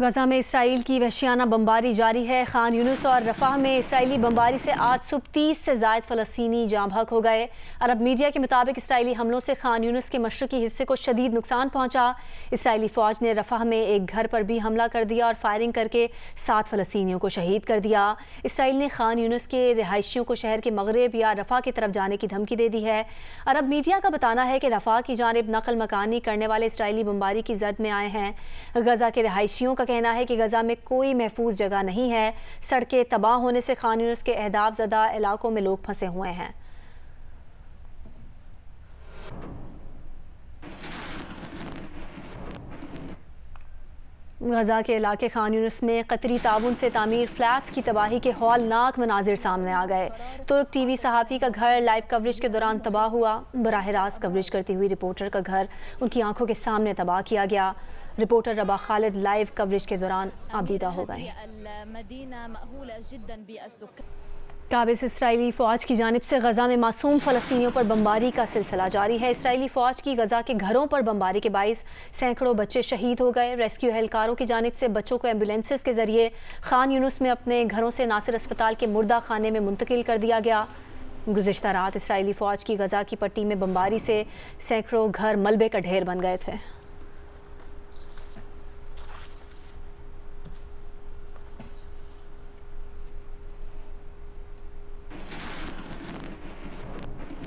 गजा में इसराइल की वहशियाना बमबारी जारी है। खान यूनुस और रफाह में इसराइली बमबारी से आज सुबह 30 से ज़ायद फ़लस्तीनी जाँ बहक हो गए। अरब मीडिया के मुताबिक इसराइली हमलों से खान यूनुस के मशरकी हिस्से को शदीद नुकसान पहुँचा। इसराइली फ़ौज ने रफाह में एक घर पर भी हमला कर दिया और फायरिंग करके 7 फ़लस्तीनियों को शहीद कर दिया। इसराइल ने खान यूनुस के रिहायशियों को शहर के मगरब या रफाह की तरफ जाने की धमकी दे दी है। अरब मीडिया का बताना है कि रफाह की जानिब नकल मकानी करने वाले इसराइली बमबारी की जद में आए हैं। गजा के रिहायशियों का कहना है कि गजा में कोई महफूज जगह नहीं है। सड़कें तबाह होने से खान यूनुस के अहदाफ ज़दा इलाकों में लोग फंसे हुए हैं। गजा के इलाके खान यूनुस में कतरी ताउन से तामीर फ्लैट्स की तबाही के हौलनाक मनाजिर सामने आ गए। तुर्क टीवी सहाफ़ी का घर लाइव कवरेज के दौरान तबाह हुआ। बराह रास्त कवरेज करती हुई रिपोर्टर का घर उनकी आंखों के सामने तबाह किया गया। रिपोर्टर रबा खालिद लाइव कवरेज के दौरान आबदीदा हो गए। काबिज इसराइली फ़ौज की जानिब से गजा में मासूम फ़लस्तीनियों पर बमबारी का सिलसिला जारी है। इसराइली फ़ौज की गजा के घरों पर बमबारी के बाइस सैकड़ों बच्चे शहीद हो गए। रेस्क्यू एहलकारों की जानिब से बच्चों को एम्बुलेंसेस के जरिए खान यूनुस में अपने घरों से नासिर अस्पताल के मुर्दा खाने में मुंतकिल कर दिया गया। गुज़िश्ता रात इसराइली फ़ौज की गजा की पट्टी में बमबारी से सैकड़ों घर मलबे का ढेर बन गए थे।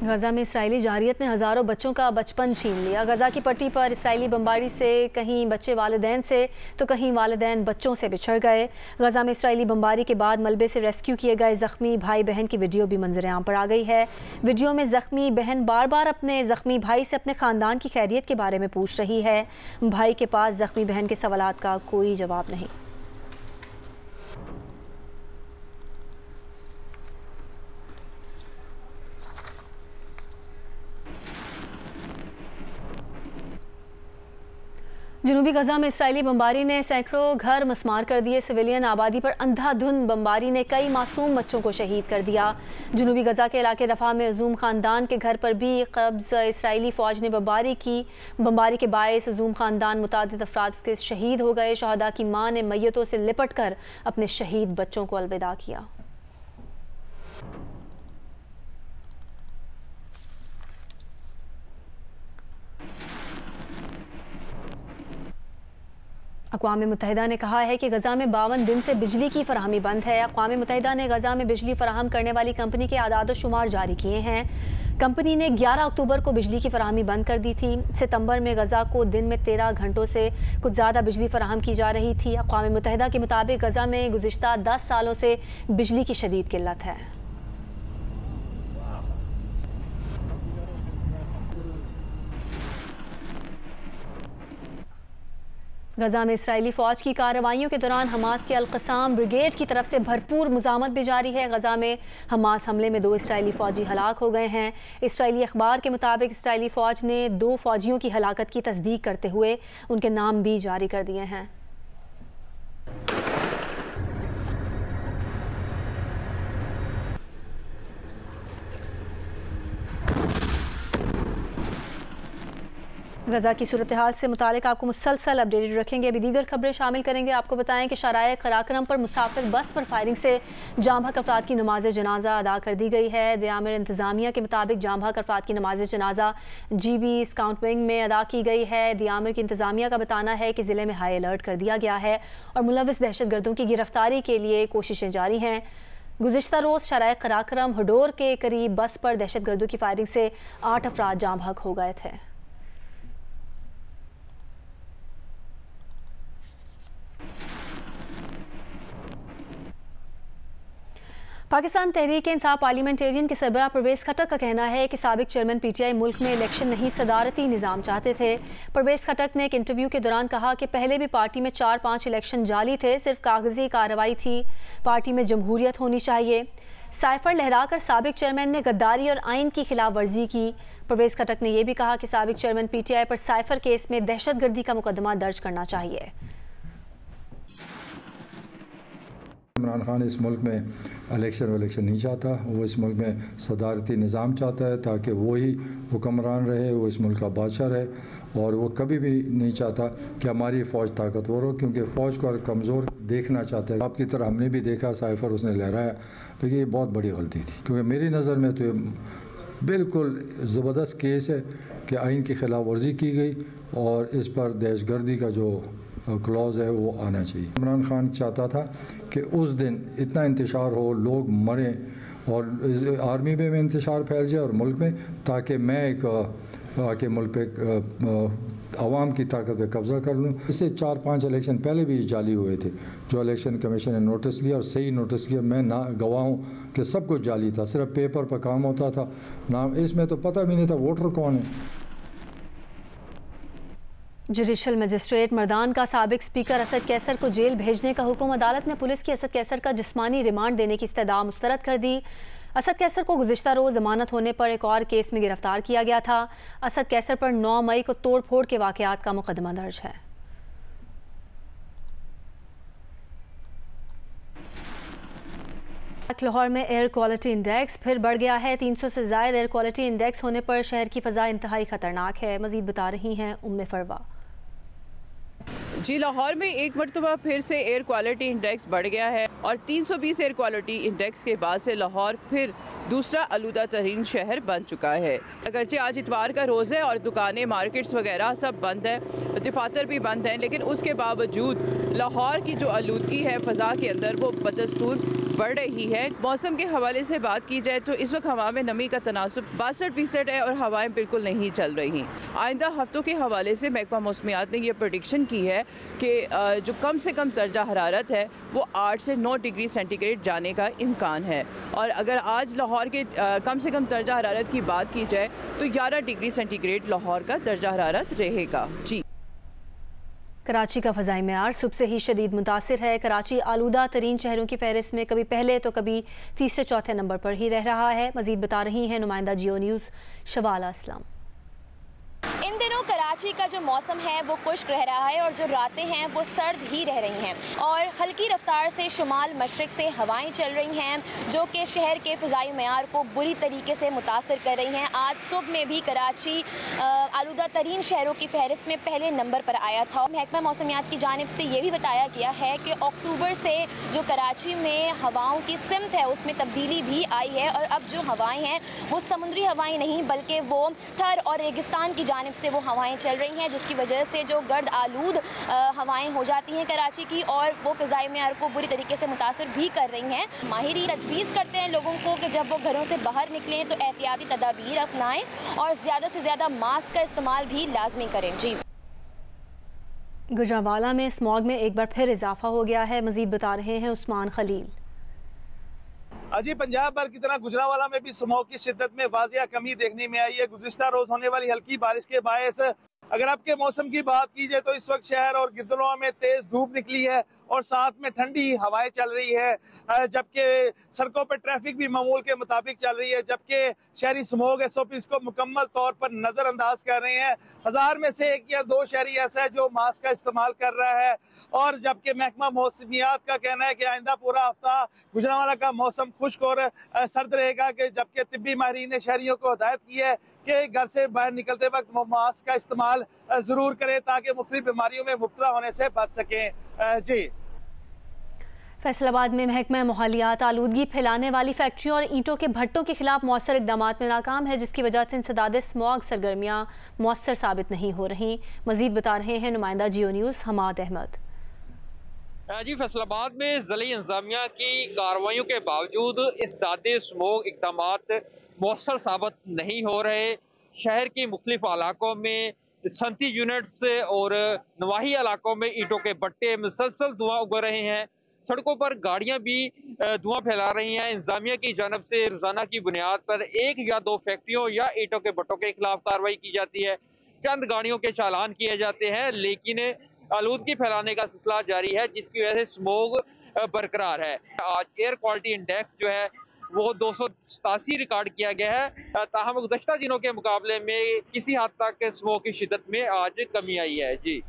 गजा में इसराइली जारियत ने हज़ारों बच्चों का बचपन छीन लिया। गजा की पट्टी पर इसराइली बमबारी से कहीं बच्चे वालिदैन से तो कहीं वालिदैन बच्चों से बिछड़ गए। गजा में इसराइली बमबारी के बाद मलबे से रेस्क्यू किए गए ज़ख्मी भाई बहन की वीडियो भी मंजर आम पर आ गई है। वीडियो में ज़ख्मी बहन बार बार अपने ज़ख्मी भाई से अपने ख़ानदान की खैरियत के बारे में पूछ रही है। भाई के पास ज़ख्मी बहन के सवालात का कोई जवाब नहीं। जनूबी गजा में इसराइली बमबारी ने सैकड़ों घर मस्मार कर दिए। सिविलियन आबादी पर अंधाधुंध बमबारी ने कई मासूम बच्चों को शहीद कर दिया। जनूबी गजा के इलाके रफा में अजूम ख़ानदान के घर पर भी कब्ज़ इसराइली फ़ौज ने बमबारी की। बमबारी के बायस अजूम ख़ानदान मुतादिद अफराद के शहीद हो गए। शहदा की माँ ने मैयतों से लिपट कर अपने शहीद बच्चों को अलविदा किया। अक़वाम मुत्तहिदा ने कहा है कि गजा में 52 दिन से बिजली की फराहमी बंद है। अक़वाम मुत्तहिदा ने गजा में बिजली फराहम करने वाली कंपनी के आदाद शुमार जारी किए हैं। कंपनी ने 11 अक्टूबर को बिजली की फराहमी बंद कर दी थी। सितंबर में गजा को दिन में 13 घंटों से कुछ ज़्यादा बिजली फराहम की जा रही थी। अक़वाम मुत्तहिदा के मुताबिक गजा में गुज़िश्ता 10 सालों से बिजली की शदीद किल्लत है। गजा में इसराइली फ़ौज की कार्रवाइयों के दौरान हमास के अल-क़साम ब्रिगेड की तरफ से भरपूर मुज़ामत भी जारी है। गजा में हमास हमले में 2 इसराइली फ़ौजी हलाक हो गए हैं। इसराइली अखबार के मुताबिक इसराइली फ़ौज ने 2 फ़ौजियों की हलाकत की तस्दीक करते हुए उनके नाम भी जारी कर दिए हैं। गजा की सूरत हाल से मुतालिक आपको मुसलसल अपडेटेड रखेंगे। अभी दीगर खबरें शामिल करेंगे। आपको बताएं कि शराय कराक्रम पर मुसाफिर बस पर फायरिंग से जाँ बहक अफराद की नमाज जनाजा अदा कर दी गई है। दियामिर इंतज़ामिया के मुताबिक जाँ बहक अफराद की नमाज जनाजा GB स्काउट विंग में अदा की गई है। दियामिर की इंतज़ामिया का बताना है कि ज़िले में हाई अलर्ट कर दिया गया है और मुलविस दहशतगर्दों की गिरफ्तारी के लिए कोशिशें जारी हैं। गुज़िश्ता रोज़ शराय कराक्रम हडोर के करीब बस पर दहशतगर्दों की फायरिंग से 8 अफराद जाँ बहक हो गए थे। पाकिस्तान तहरीक इंसाफ पार्लियामेंटेरियन के सरबराह परवेज़ खटक का कहना है कि साबिक चेयरमैन PTI मुल्क में इलेक्शन नहीं सदारती निज़ाम चाहते थे। परवेज़ खटक ने एक इंटरव्यू के दौरान कहा कि पहले भी पार्टी में 4-5 इलेक्शन जाली थे, सिर्फ कागजी कार्रवाई थी। पार्टी में जमहूरियत होनी चाहिए। साइफर लहराकर साबिक चेयरमैन ने गद्दारी और आइन की खिलाफ वर्जी की। परवेज़ खटक ने यह भी कहा कि साबिक चेयरमैन PTI पर साइफर केस में दहशतगर्दी का मुकदमा दर्ज करना चाहिए। इमरान खान इस मुल्क में इलेक्शन नहीं चाहता। वो इस मुल्क में सदारती निज़ाम चाहता है ताकि वही हुक्मरान रहे, वो इस मुल्क का बादशाह रहे। और वो कभी भी नहीं चाहता कि हमारी फ़ौज ताकतवर हो, क्योंकि फ़ौज को कमज़ोर देखना चाहता है। आपकी तरह हमने भी देखा साइफर उसने लहराया, लेकिन ये बहुत बड़ी गलती थी, क्योंकि मेरी नज़र में तो ये बिल्कुल ज़बरदस्त केस है कि आइन की खिलाफ वर्जी की गई और इस पर दहशतगर्दी का जो क्लॉज है वो आना चाहिए। इमरान खान चाहता था कि उस दिन इतना इंतशार हो, लोग मरें और आर्मी में इंतशार फैल जाए और मुल्क में, ताकि मैं एक आके मुल्क पे आवाम की ताकत पे कब्ज़ा कर लूँ। इससे 4-5 इलेक्शन पहले भी जाली हुए थे, जो इलेक्शन कमीशन ने नोटिस लिया और सही नोटिस किया। मैं ना गवाह हूँ कि सब कुछ जाली था, सिर्फ पेपर पर काम होता था ना, इसमें तो पता भी नहीं था वोटर कौन है। जुडिशल मजिस्ट्रेट मर्दान का साबिक स्पीकर असद कैसर को जेल भेजने का हुक्म। अदालत ने पुलिस की असद कैसर का जिस्मानी रिमांड देने की इस्तदा मुस्तरद कर दी। असद कैसर को गुज़िश्ता रोज़ जमानत होने पर एक और केस में गिरफ्तार किया गया था। असद कैसर पर 9 मई को तोड़ फोड़ के वाक़यात का मुकदमा दर्ज है। लाहौर में एयर क्वालिटी इंडेक्स फिर बढ़ गया है। 300 से ज़ायद एयर क्वालिटी इंडेक्स होने पर शहर की फ़ज़ा इंतहाई ख़तरनाक है। मज़ीद बता रही हैं उम्मे फरवा। जी, लाहौर में एक मरतबा फिर से एयर क्वालिटी इंडेक्स बढ़ गया है और 320 एयर क्वालिटी इंडेक्स के बाद से लाहौर फिर दूसरा आलूदा तरीन शहर बन चुका है। अगरचे आज इतवार का रोज़ है और दुकानें, मार्केट्स वगैरह सब बंद है, दफातर भी बंद हैं, लेकिन उसके बावजूद लाहौर की जो आलूदगी है फ़ज़ा के अंदर वो बदस्तूर बढ़ रही है। मौसम के हवाले से बात की जाए तो इस वक्त हवा में नमी का तनासुब 62% है और हवाएं बिल्कुल नहीं चल रही। आइंदा हफ्तों के हवाले से महकमा मौसमियात ने यह प्रेडिक्शन की है कि जो कम से कम दर्जा हरारत है वो 8 से 9 डिग्री सेंटीग्रेड जाने का इम्कान है। और अगर आज लाहौर के कम से कम दर्जा हरारत की बात की जाए तो 11 डिग्री सेंटीग्रेड लाहौर का दर्जा हरारत रहेगा। जी, कराची का फ़ज़ाई मेयार सुबह से ही शदीद मुतासिर है। कराची आलूदा तरीन शहरों की फहरिस्त में कभी पहले तो कभी तीसरे चौथे नंबर पर ही रह रहा है। मज़ीद बता रही हैं नुमाइंदा जियो न्यूज़ शवाला असलम। इन दिनों कराची का जो मौसम है वो खुश्क रह रहा है और जो रातें हैं वो सर्द ही रह रही हैं और हल्की रफ्तार से शुमाल मशरिक से हवाएं चल रही हैं जो कि शहर के फ़िज़ाई मेयार को बुरी तरीके से मुतासर कर रही हैं। आज सुबह में भी कराची आलूदा तरीन शहरों की फहरिस्त में पहले नंबर पर आया था। महकमा मौसमियात की जानिब से ये भी बताया गया है कि अक्टूबर से जो कराची में हवाओं की सिमत है उसमें तब्दीली भी आई है और अब जो हवाएँ हैं वो समुद्री हवाएँ नहीं बल्कि वो थर और रेगिस्तान की जानिब से वो हवाएं चल रही हैं, जिसकी वजह से जो गर्द आलूद हवाएं हो जाती हैं कराची की और वो फ़िज़ाई मेयार को बुरी तरीके से मुतासर भी कर रही हैं। माहिरी तजवीज़ करते हैं लोगों को कि जब वो घरों से बाहर निकलें तो एहतियाती तदाबीर अपनाएं और ज़्यादा से ज़्यादा मास्क का इस्तेमाल भी लाजमी करें। जी, गुजरांवाला में स्मॉग में एक बार फिर इजाफा हो गया है। मज़ीद बता रहे हैं उस्मान खलील। अजी, पंजाब भर की तरह गुजरांवाला में भी स्मॉग की शिद्दत में वाजिया कमी देखने में आई है। गुज़िश्ता रोज होने वाली हल्की बारिश के बायस अगर आपके मौसम की बात की जाए तो इस वक्त शहर और गिरदलुआ में तेज धूप निकली है और साथ में ठंडी हवाएं चल रही है, जबकि सड़कों पर ट्रैफिक भी मामूल के मुताबिक चल रही है। जबकि शहरी स्मॉग एसओपीज़ को मुकम्मल तौर पर नजरअंदाज कर रहे हैं। 1000 में से 1 या 2 शहरी ऐसा है जो मास्क का इस्तेमाल कर रहा है। और जबकि महकमा मौसमियात का कहना है कि आइंदा पूरा हफ्ता गुजरांवाला का मौसम खुश्क और सर्द रहेगा, कि जबकि तिब्बी माहिरीन ने शहरियों को हिदायत की है कि घर से बाहर निकलते वक्त मास्क का इस्तेमाल जरूर करें ताकि मुख्तलिफ बीमारियों में मुब्तला होने से बच सकें। जी, फैसलाबाद में महकमा माहौलियात आलूदगी फैलाने वाली फैक्ट्रियों और ईंटों के भट्टों के खिलाफ मौसर इकदाम में नाकाम है, जिसकी वजह से इंसदाद स्मॉग सरगर्मियाँ मौसर साबित नहीं हो रही। मजीद बता रहे हैं नुमाइंदा जियो न्यूज़ हमाद अहमद। जी, फैसलाबाद में ज़िली इंतज़ामिया की कार्रवाइयों के बावजूद इंसदाद स्मॉग इकदाम मौसर साबित नहीं हो रहे। शहर के मुख्तलिफ इलाकों में सनती यूनिट्स और नवाही इलाकों में ईंटों के भट्टे मुसलसल धुआं उग रहे हैं। सड़कों पर गाड़ियां भी धुआं फैला रही हैं। इंतजामिया की जानब से रोजाना की बुनियाद पर 1 या 2 फैक्ट्रियों या ईंटों के भट्टों के खिलाफ कार्रवाई की जाती है, चंद गाड़ियों के चालान किए जाते हैं, लेकिन आलूदगी फैलाने का सिलसिला जारी है, जिसकी वजह से स्मॉग बरकरार है। आज एयर क्वालिटी इंडेक्स जो है वो 287 रिकॉर्ड किया गया है। ताहम गुज़श्ता दिनों के मुकाबले में किसी हद तक स्मॉग की शिद्दत में आज कमी आई है। जी।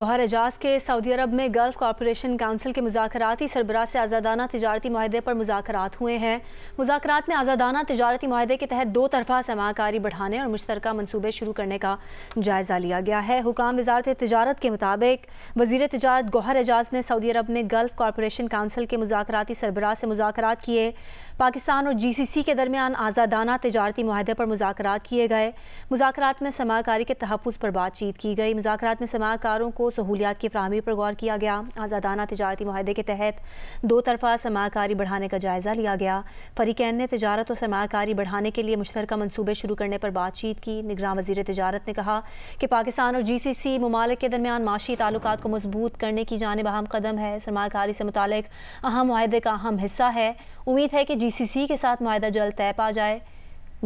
गौहर एजाज के सऊदी अरब में गल्फ कॉरपोरेशन काउंसिल के मुज़ाकराती सरबराह से आज़ादाना तिजारती माहदे पर मुज़ाकरात हुए हैं। मुज़ाकरात में आज़ादाना तिजारती माहदे के तहत दो तरफ़ा सरमाकारी बढ़ाने और मुश्तरका मनसूबे शुरू करने का जायज़ा लिया गया है। हुकाम वज़ारत तिजारत के मुताबिक वज़ीर तिजारत गौहर एजाज ने सऊदी अरब में गल्फ कॉरपोरेशन काउंसिल के मुज़ाकराती सरबराह से मुज़ाकरात किए। पाकिस्तान और GCC के दरमियान आज़ादाना तिजारती माहदे पर मुज़ाकरात किए गए। मुज़ाकरात में सरमाकारी के तहफ़्फ़ुज़ पर बातचीत की गई। मुज़ाकरात में सरमाकारों को सहूलियात की फ़राहमी पर गौर किया गया। आज़ादाना तिजारती माहदे के तहत दो तरफ़ा सरमाकारी बढ़ाने का जायज़ा लिया गया। फ़रीक़ैन ने तिजारत और सरमाकारी बढ़ाने के लिए मुश्तरका मनसूबे शुरू करने पर बातचीत की। निगरान वज़ीर तिजारत ने कहा कि पाकिस्तान और GCC ममालिक के दरमियान माशी ताल्लुकात को मजबूत करने की जानिब अहम कदम है। सरमाकारी से मुतालिक अहम माहदे का अहम हिस्सा है। उम्मीद है कि GCC के साथ माहदा जल्द तय पा जाए।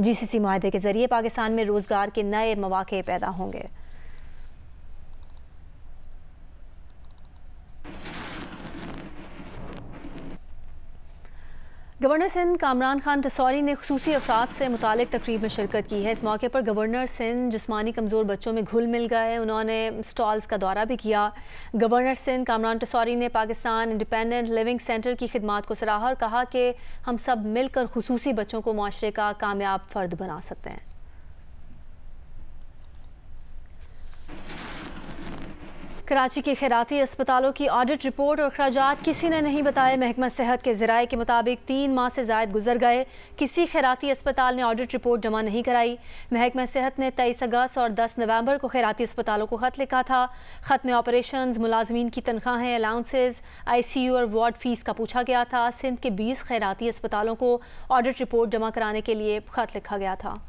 GCC माहदे के ज़रिए पाकिस्तान में रोज़गार के नए मौक़े पैदा होंगे। गवर्नर सिंध कामरान खान टसौरी ने खुसूसी अफराद से मुतालिक तकरीब में शिरकत की है। इस मौके पर गवर्नर सिंध जिस्मानी कमज़ोर बच्चों में घुल मिल गए। उन्होंने स्टॉल्स का दौरा भी किया। गवर्नर सिंध कामरान टसौरी ने पाकिस्तान इंडिपेंडेंट लिविंग सेंटर की खिदमात को सराहा और कहा कि हम सब मिलकर खुसूसी बच्चों को मुआशरे का कामयाब फ़र्द बना सकते हैं। कराची के खैराती अस्पतालों की ऑडिट रिपोर्ट और खर्चात किसी ने नहीं बताए। महकमा सेहत के ज़राए के मुताबिक 3 माह से ज़ायद गुजर गए, किसी खैराती अस्पताल ने ऑडिट रिपोर्ट जमा नहीं कराई। महकमा सेहत ने 23 अगस्त और 10 नवंबर को खैराती अस्पतालों को ख़त लिखा था। ख़त में ऑपरेशन, मुलाजमीन की तनख्वाहें, अलाउंसेज, ICU और वार्ड फीस का पूछा गया था। सिंध के 20 खैराती अस्पतालों को ऑडिट रिपोर्ट जमा कराने के लिए ख़त लिखा गया था।